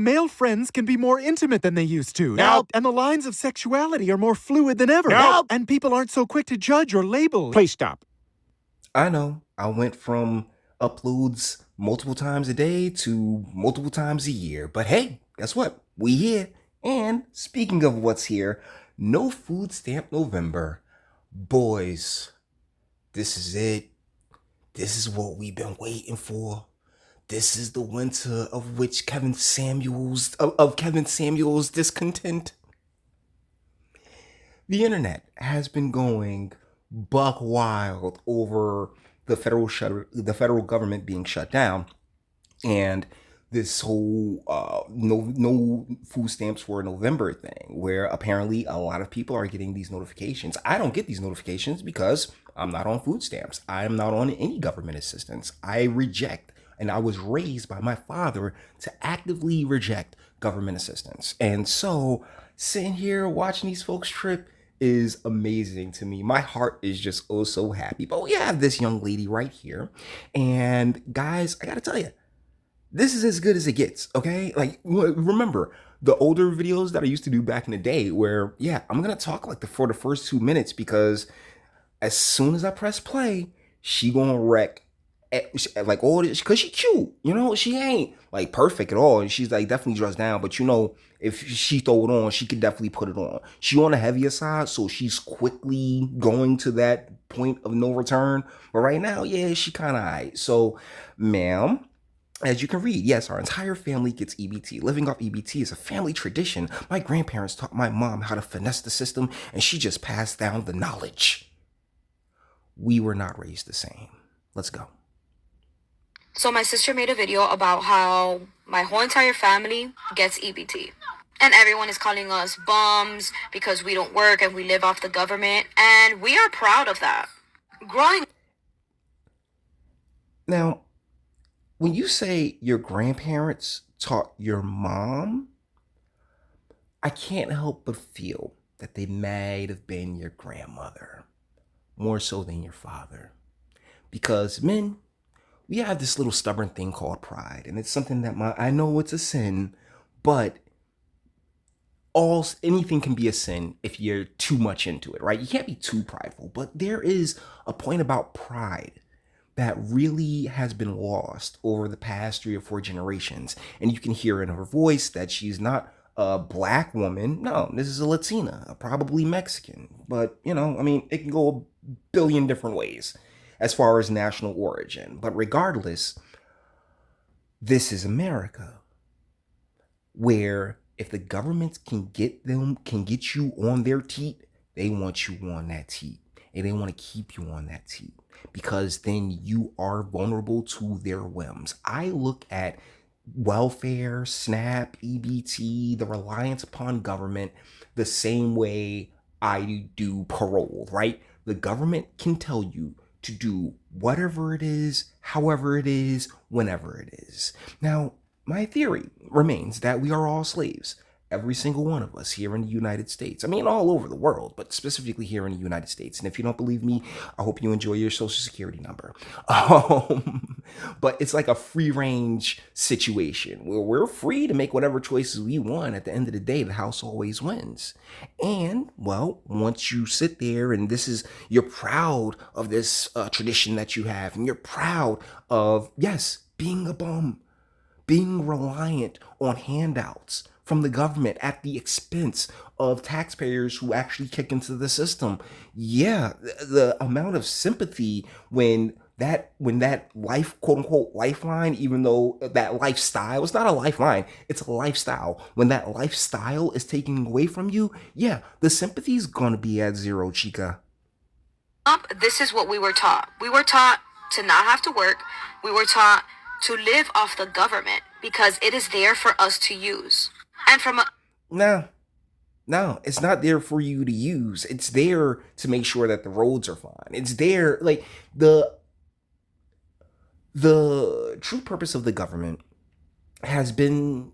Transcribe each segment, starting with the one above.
male friends can be more intimate than they used to. Nope. And the lines of sexuality are more fluid than ever. Nope. And people aren't so quick to judge or label. Please stop. I know. I went from uploads multiple times a day to multiple times a year. But hey, guess what? We here. And speaking of what's here, no food stamp November. Boys, this is it. This is what we've been waiting for. This is the winter of which Kevin Samuels Discontent. The internet has been going buck wild over the federal government being shut down, and this whole no food stamps for November thing, where apparently a lot of people are getting these notifications. I don't get these notifications because I'm not on food stamps. I am not on any government assistance. I reject, and I was raised by my father to actively reject government assistance. And so sitting here watching these folks trip is amazing to me. My heart is just oh so happy. But we have this young lady right here. And guys, I gotta tell you, this is as good as it gets, okay? Like, remember the older videos that I used to do back in the day where, yeah, I'm gonna talk like for the first 2 minutes, because as soon as I press play, she gonna wreck like all this, because she cute, you know. She ain't like perfect at all, and she's like definitely dressed down, but you know, if she throw it on, she could definitely put it on. She on the heavier side, so she's quickly going to that point of no return. But right now, yeah, she kind of alright. So, ma'am, as you can read, yes, our entire family gets EBT. Living off EBT is a family tradition. My grandparents taught my mom how to finesse the system, and she just passed down the knowledge. We were not raised the same. Let's go. So my sister made a video about how my whole entire family gets EBT. And everyone is calling us bums because we don't work and we live off the government. And we are proud of that. Now, when you say your grandparents taught your mom, I can't help but feel that they might have been your grandmother, more so than your father. Because men, we have this little stubborn thing called pride, and it's something that I know it's a sin, but anything can be a sin if you're too much into it, right? You can't be too prideful, but there is a point about pride that really has been lost over the past 3 or 4 generations. And you can hear in her voice that she's not a black woman. No, this is a Latina, probably Mexican. But, you know, I mean, it can go a billion different ways as far as national origin. But regardless, this is America, where if the government can get you on their teat, they want you on that teat. And they want to keep you on that teat, because then you are vulnerable to their whims. I look at welfare, SNAP, EBT, the reliance upon government, the same way I do parole, right? The government can tell you to do whatever it is, however it is, whenever it is. Now, my theory remains that we are all slaves. Every single one of us here in the United States. I mean, all over the world, but specifically here in the United States. And if you don't believe me, I hope you enjoy your social security number. But it's like a free range situation where we're free to make whatever choices we want. At the end of the day, the house always wins. And, well, once you sit there and you're proud of this tradition that you have, and you're proud of, yes, being a bum, being reliant on handouts from the government at the expense of taxpayers who actually kick into the system. Yeah, the amount of sympathy when that life, quote unquote, lifeline, even though that lifestyle, it's not a lifeline, it's a lifestyle. When that lifestyle is taken away from you, yeah, the sympathy is gonna be at zero, chica. This is what we were taught. We were taught to not have to work. We were taught to live off the government because it is there for us to use. And No, it's not there for you to use. It's there to make sure that the roads are fine. It's there, like, the true purpose of the government has been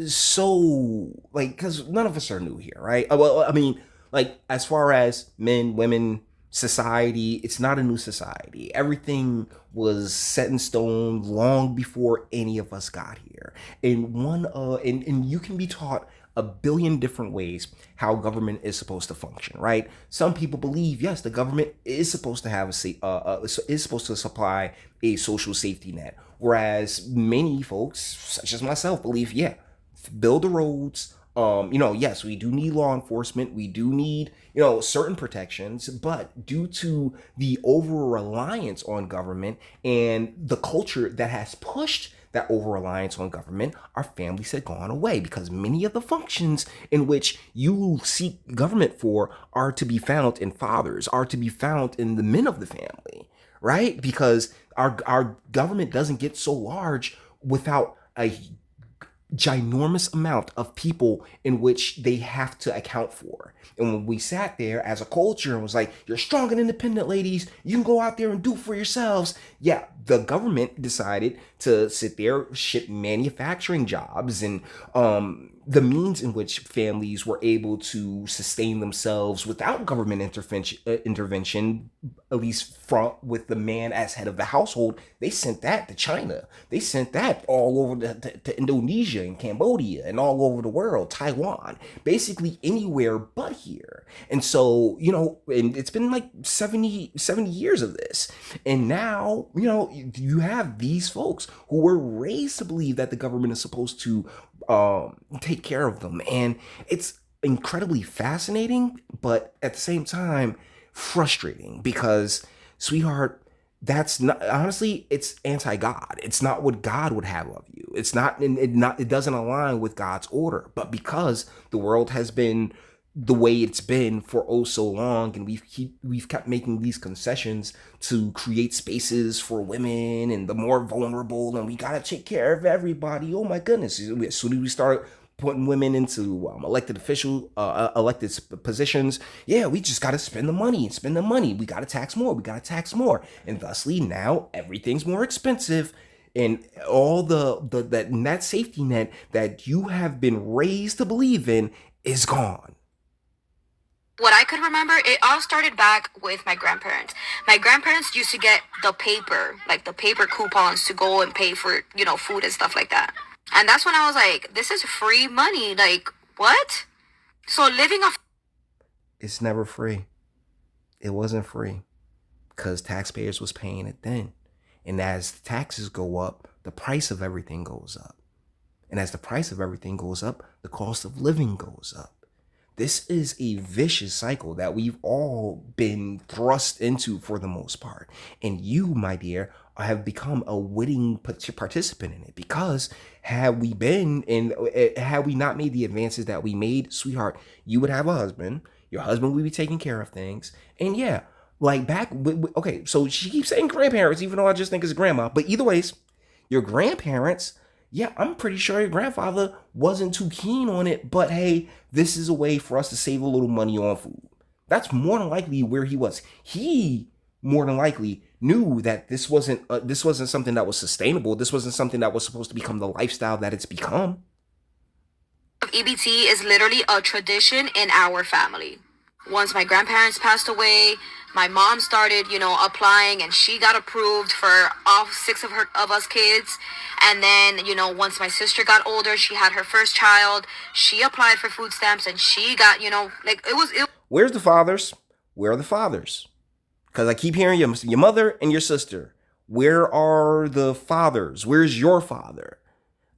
so, like, because none of us are new here, right? Well, I mean, like, as far as men, women, society, it's not a new society. Everything was set in stone long before any of us got here. And you can be taught a billion different ways how government is supposed to function, right? Some people believe, yes, the government is supposed to have is supposed to supply a social safety net, whereas many folks, such as myself, believe, yeah, build the roads. Yes, we do need law enforcement. We do need, certain protections, but due to the over reliance on government and the culture that has pushed that over reliance on government, our families have gone away because many of the functions in which you seek government for are to be found in fathers, are to be found in the men of the family, right? Because our government doesn't get so large without a ginormous amount of people in which they have to account for. And when we sat there as a culture and was like, you're strong and independent, ladies, you can go out there and do for yourselves. Yeah, the government decided to sit there, ship manufacturing jobs and the means in which families were able to sustain themselves without government intervention, at least with the man as head of the household. They sent that to China. They sent that all over to Indonesia and Cambodia and all over the world, Taiwan, basically anywhere but here. And so, and it's been like 70 years of this. And now, you have these folks who were raised to believe that the government is supposed to take care of them. And it's incredibly fascinating, but at the same time, frustrating because, sweetheart, that's not, honestly, it's anti-God. It's not what God would have of you. It's not, it doesn't align with God's order. But because the world has been the way it's been for oh so long, and we've kept making these concessions to create spaces for women and the more vulnerable, and we gotta take care of everybody. Oh my goodness! As soon as we start putting women into elected positions, yeah, we just gotta spend the money. We gotta tax more. And thusly now everything's more expensive. And all that safety net that you have been raised to believe in is gone. What I could remember, it all started back with my grandparents. My grandparents used to get the paper, like the paper coupons to go and pay for, food and stuff like that. And that's when I was like, this is free money. Like, what? So living off... It's never free. It wasn't free because taxpayers was paying it then. And as the taxes go up, the price of everything goes up. And as the price of everything goes up, the cost of living goes up. This is a vicious cycle that we've all been thrust into for the most part. And you, my dear, have become a witting participant in it because had we not made the advances that we made, sweetheart, you would have a husband. Your husband would be taking care of things. And yeah, like okay, so she keeps saying grandparents, even though I just think it's grandma. But either ways, your grandparents, yeah, I'm pretty sure your grandfather wasn't too keen on it, but hey, this is a way for us to save a little money on food. That's more than likely where he was. He more than likely knew that this wasn't something that was sustainable. This wasn't something that was supposed to become the lifestyle that it's become. EBT is literally a tradition in our family. Once my grandparents passed away, my mom started, applying, and she got approved for all 6 of us kids. And then, once my sister got older, she had her first child. She applied for food stamps, and she got, Where's the fathers? Where are the fathers? Because I keep hearing your mother and your sister. Where are the fathers? Where's your father?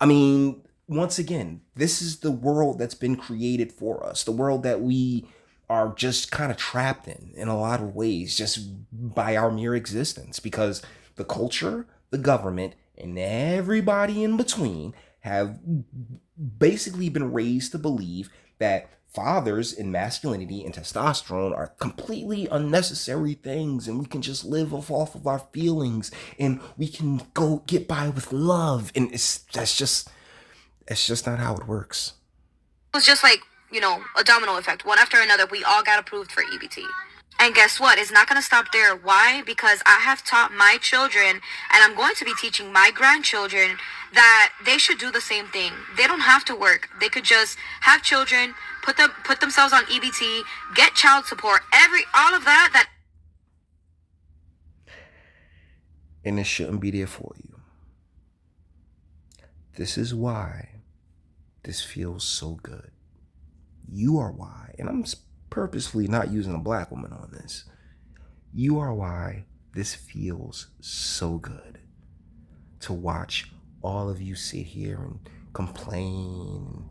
I mean, once again, this is the world that's been created for us. The world that we are just kind of trapped in a lot of ways, just by our mere existence, because the culture, the government, and everybody in between have basically been raised to believe that fathers and masculinity and testosterone are completely unnecessary things, and we can just live off of our feelings, and we can go get by with love, and that's just not how it works. It was just like, a domino effect. One after another, we all got approved for EBT. And guess what? It's not going to stop there. Why? Because I have taught my children, and I'm going to be teaching my grandchildren, that they should do the same thing. They don't have to work. They could just have children, put themselves on EBT, get child support, all of that. And it shouldn't be there for you. This is why this feels so good. You are why, and I'm purposefully not using a black woman on this. You are why this feels so good to watch all of you sit here and complain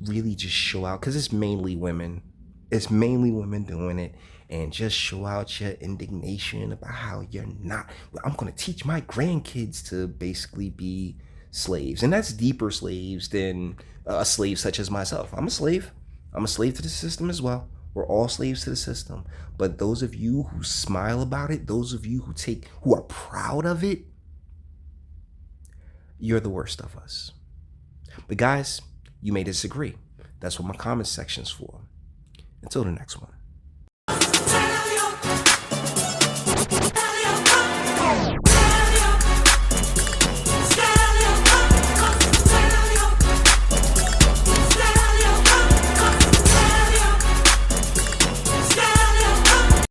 and really just show out, because it's mainly women. It's mainly women doing it, and just show out your indignation about how you're not. I'm going to teach my grandkids to basically be slaves, and that's deeper slaves than a slave such as myself. I'm a slave. I'm a slave to the system as well. We're all slaves to the system. But those of you who smile about it, those of you who are proud of it, you're the worst of us. But guys, you may disagree. That's what my comment section's for. Until the next one.